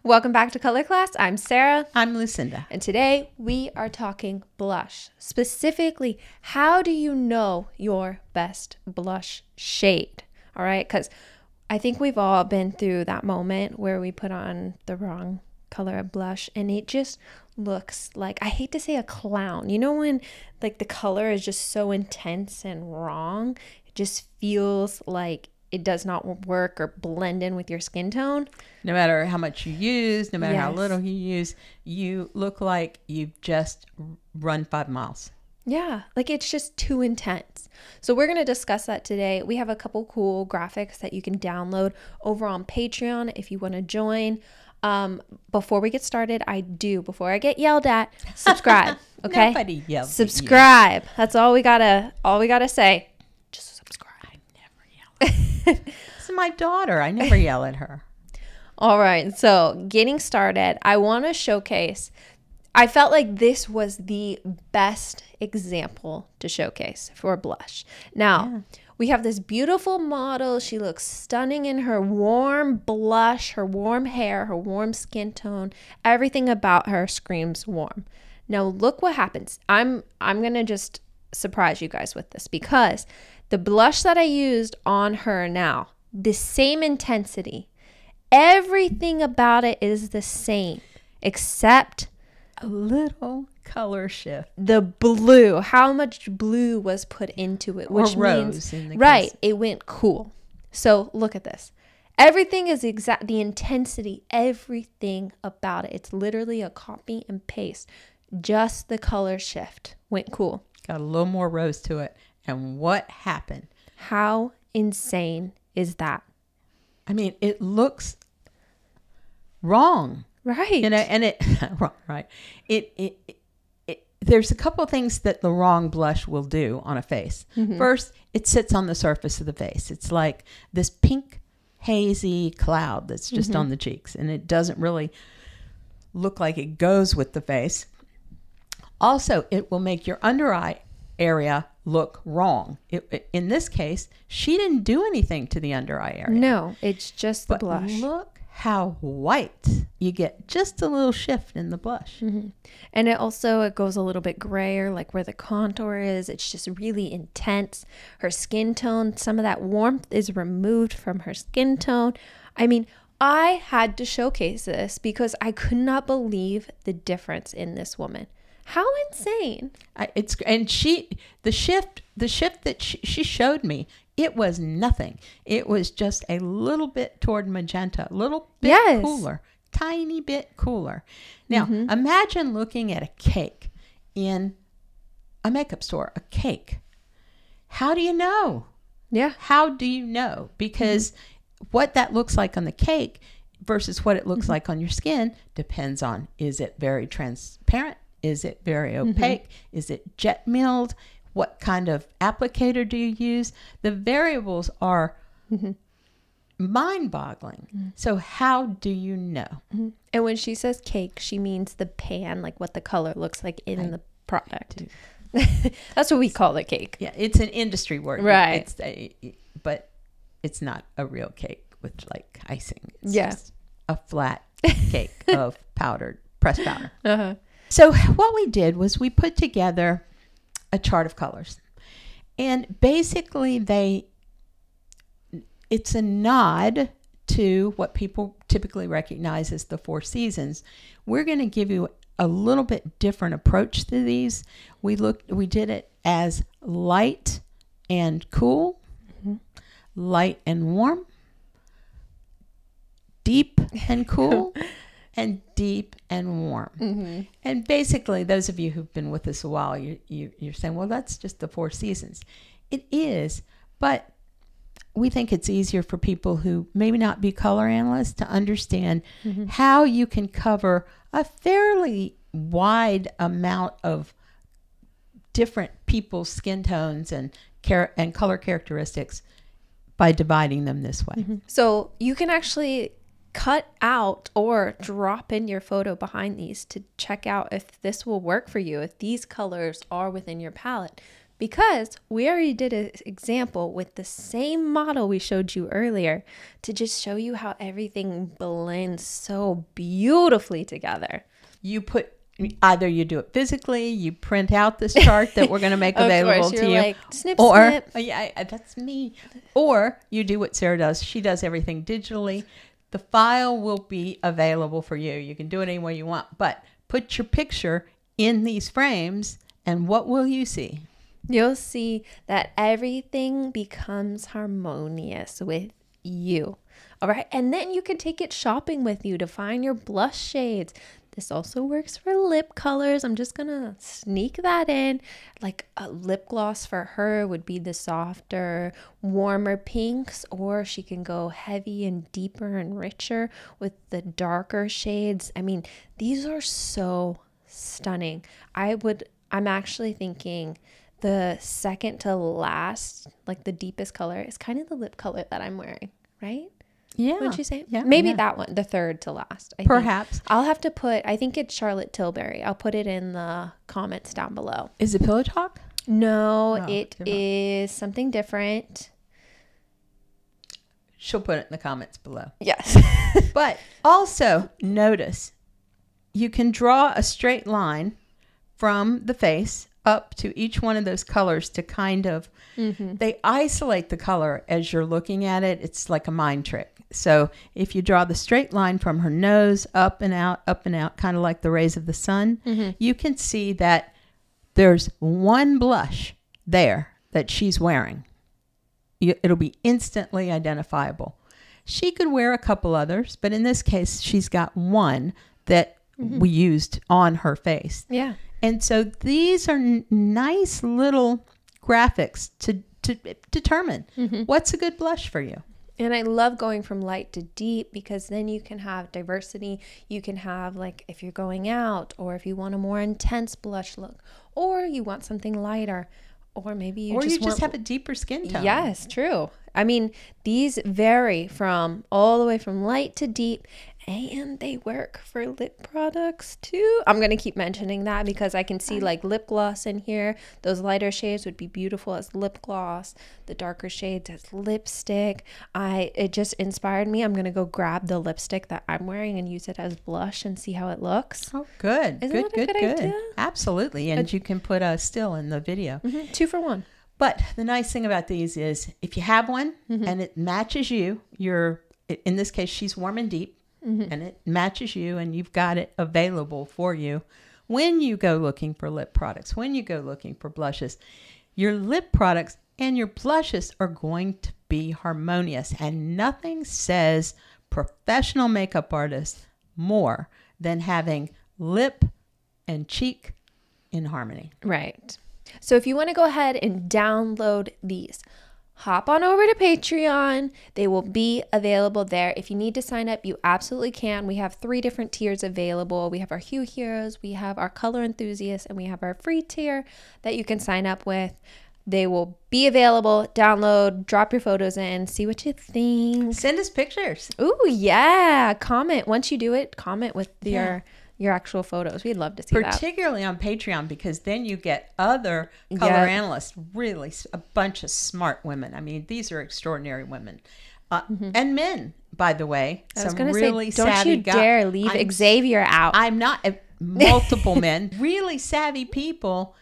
Welcome back to Color Class. I'm Sarah. I'm Lucinda. And today we are talking blush. Specifically, how do you know your best blush shade? All right, because I think we've all been through that moment where we put on the wrong color of blush and it just looks like, I hate to say a clown. You know when like the color is just so intense and wrong? It just feels like it does not work or blend in with your skin tone. No matter how much you use, no matter how Yes. little you use, you look like you've just run 5 miles. Yeah, like it's just too intense. So we're going to discuss that today. We have a couple cool graphics that you can download over on Patreon if you want to join. Before we get started, before I get yelled at, subscribe. Okay? Nobody yells Subscribe. That's all we gotta say. Just subscribe. I never yell at her. This is my daughter. I never yell at her. All right, so getting started, I want to showcase. I felt like this was the best example to showcase for blush. Now, we have this beautiful model. She looks stunning in her warm blush, her warm hair, her warm skin tone. Everything about her screams warm. Now, look what happens. I'm going to just surprise you guys with this because the blush that I used on her now, the same intensity, everything about it is the same except A little color shift. the blue. How much blue was put into it, which Or rose means in the right, case. it went cool. So look at this. Everything is exact. The intensity, everything about it. It's literally a copy and paste. Just the color shift went cool. Got a little more rose to it. And what happened? How insane is that? I mean, it looks wrong. Right. You know, and it right. There's a couple of things that the wrong blush will do on a face. First, it sits on the surface of the face. It's like this pink, hazy cloud that's just on the cheeks, and it doesn't really look like it goes with the face. Also, it will make your under eye area look wrong. In this case, she didn't do anything to the under eye area. No, it's just the But blush. look how white. You get just a little shift in the blush. And it goes a little bit grayer, like where the contour is. It's just really intense. Her skin tone, some of that warmth is removed from her skin tone. I mean, I had to showcase this because I could not believe the difference in this woman. How insane. The shift that she showed me, it was nothing. It was just a little bit toward magenta, a little bit Yes. cooler, tiny bit cooler. Now, imagine looking at a cake in a makeup store, a cake. How do you know? Yeah. How do you know? Because what that looks like on the cake versus what it looks like on your skin depends on, is it very transparent? Is it very opaque? Is it jet milled? What kind of applicator do you use? The variables are mind-boggling. So how do you know? And when she says cake, she means the pan, like what the color looks like in the product. That's what we call the cake. Yeah, it's an industry word. Right. But it's not a real cake with like icing. It's Yeah. just a flat cake of pressed powder. Uh-huh. So what we did was we put together a chart of colors. And basically it's a nod to what people typically recognize as the 4 seasons. We're going to give you a little bit different approach to these. We did it as light and cool, light and warm, deep and cool, and deep and warm. And basically, those of you who've been with us a while, you're saying, well, that's just the 4 seasons. It is, but we think it's easier for people who maybe not be color analysts to understand how you can cover a fairly wide amount of different people's skin tones and color characteristics by dividing them this way. So you can actually cut out or drop in your photo behind these to check out if this will work for you, if these colors are within your palette. because we already did an example with the same model we showed you earlier to just show you how everything blends so beautifully together. You put either you do it physically, you print out this chart that we're going to make available to you, like, snip, or snip. Yeah, that's me. Or you do what Sarah does. She does everything digitally. The file will be available for you. You can do it any way you want, but put your picture in these frames, and what will you see? You'll see that everything becomes harmonious with you. All right. And then you can take it shopping with you to find your blush shades. This also works for lip colors. I'm just going to sneak that in. Like a lip gloss for her would be the softer, warmer pinks, or she can go heavy and deeper and richer with the darker shades. I mean, these are so stunning. I'm actually thinking the second to last, like the deepest color, is kind of the lip color that I'm wearing, right? Yeah. Wouldn't you say? Yeah. Maybe yeah. that one, the third to last. Perhaps. Think. I'll have to I think it's Charlotte Tilbury. I'll put it in the comments down below. Is it Pillow Talk? No, it is something different. She'll put it in the comments below. Yes. But also notice you can draw a straight line from the face up to each one of those colors to kind of, they isolate the color as you're looking at it. It's like a mind trick. So if you draw the straight line from her nose up and out, kind of like the rays of the sun, you can see that there's one blush there that she's wearing. It'll be instantly identifiable. She could wear a couple others, but in this case, she's got one that we used on her face. Yeah. And so these are nice little graphics to determine what's a good blush for you. And I love going from light to deep because then you can have diversity. You can have, like, if you're going out, or if you want a more intense blush look, or you want something lighter, or maybe you just have a deeper skin tone. Yes, true. I mean, these vary from all the way from light to deep, and they work for lip products too. I'm going to keep mentioning that because I can see like lip gloss in here. Those lighter shades would be beautiful as lip gloss. The darker shades as lipstick. It just inspired me. I'm going to go grab the lipstick that I'm wearing and use it as blush and see how it looks. Oh, good. Isn't that a good idea? Absolutely. And you can put a still in the video. 2 for 1. But the nice thing about these is if you have one and it matches you, in this case, she's warm and deep. And it matches you, and you've got it available for you when you go looking for lip products, when you go looking for blushes. Your lip products and your blushes are going to be harmonious, and nothing says professional makeup artists more than having lip and cheek in harmony. Right. So if you want to go ahead and download these, hop on over to Patreon. They will be available there. If you need to sign up, you absolutely can. We have 3 different tiers available. We have our Hue Heroes, we have our Color Enthusiasts, and we have our free tier that you can sign up with. They will be available. Download, drop your photos in, see what you think. Send us pictures. Ooh, yeah. Comment. Once you do it, comment with your actual photos. We'd love to see that. Particularly on Patreon, because then you get other color analysts, really a bunch of smart women. I mean, these are extraordinary women. And men, by the way. I was going to say, don't savvy you dare leave Xavier out. I'm not. Multiple men, really savvy people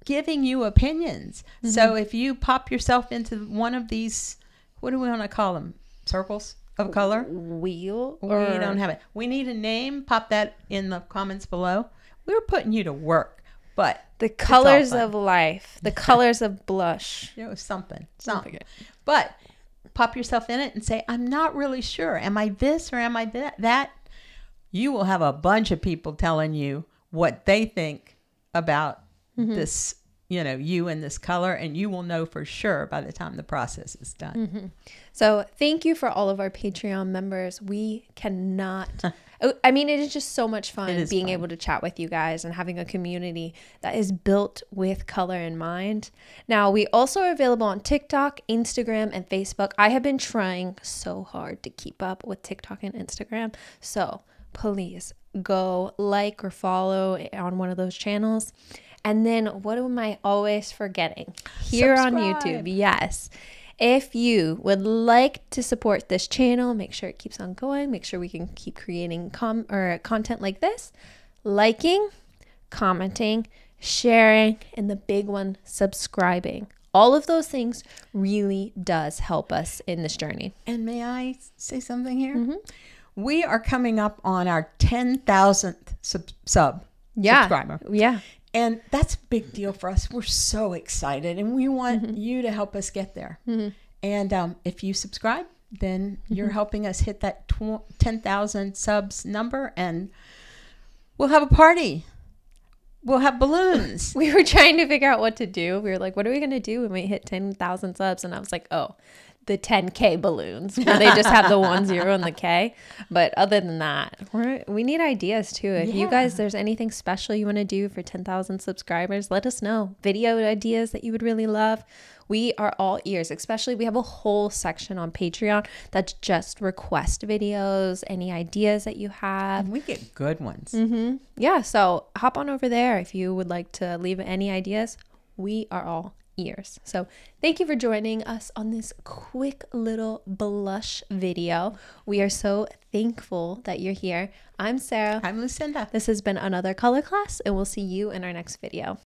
giving you opinions. So if you pop yourself into one of these, what do we want to call them? Circles of color? Wheel? We don't have it. We need a name. Pop that in the comments below. We're putting you to work, but the colors of life, the colors of blush. Something. But pop yourself in it and say, I'm not really sure. Am I this or am I that? You will have a bunch of people telling you what they think about this, you and this color, and you will know for sure by the time the process is done. So thank you for all of our Patreon members. We cannot, I mean, it is just so much fun being able to chat with you guys and having a community that is built with color in mind. Now, we also are available on TikTok, Instagram, and Facebook. I have been trying so hard to keep up with TikTok and Instagram. So please go like or follow on one of those channels. And then what am I always forgetting? Here on YouTube, yes. If you would like to support this channel, make sure it keeps on going. Make sure we can keep creating content like this. Liking, commenting, sharing, and the big one, subscribing. All of those things really does help us in this journey. And may I say something here? Mm-hmm. We are coming up on our 10,000th subscriber. Yeah. And that's a big deal for us. We're so excited, and we want you to help us get there. And if you subscribe, then you're helping us hit that 10,000 subs number, and we'll have a party. We'll have balloons. We were trying to figure out what to do. We were like, what are we going to do when we hit 10,000 subs? And I was like, oh, the 10K balloons, where they just have the 10 and the K. But other than that, we need ideas too. If you guys, there's anything special you want to do for 10,000 subscribers, let us know. Video ideas that you would really love. We are all ears. Especially, we have a whole section on Patreon that's just request videos, any ideas that you have. And we get good ones. Yeah, so hop on over there if you would like to leave any ideas. We are all ears. So thank you for joining us on this quick little blush video. We are so thankful that you're here. I'm Sarah. I'm Lucinda. This has been another color class, and we'll see you in our next video.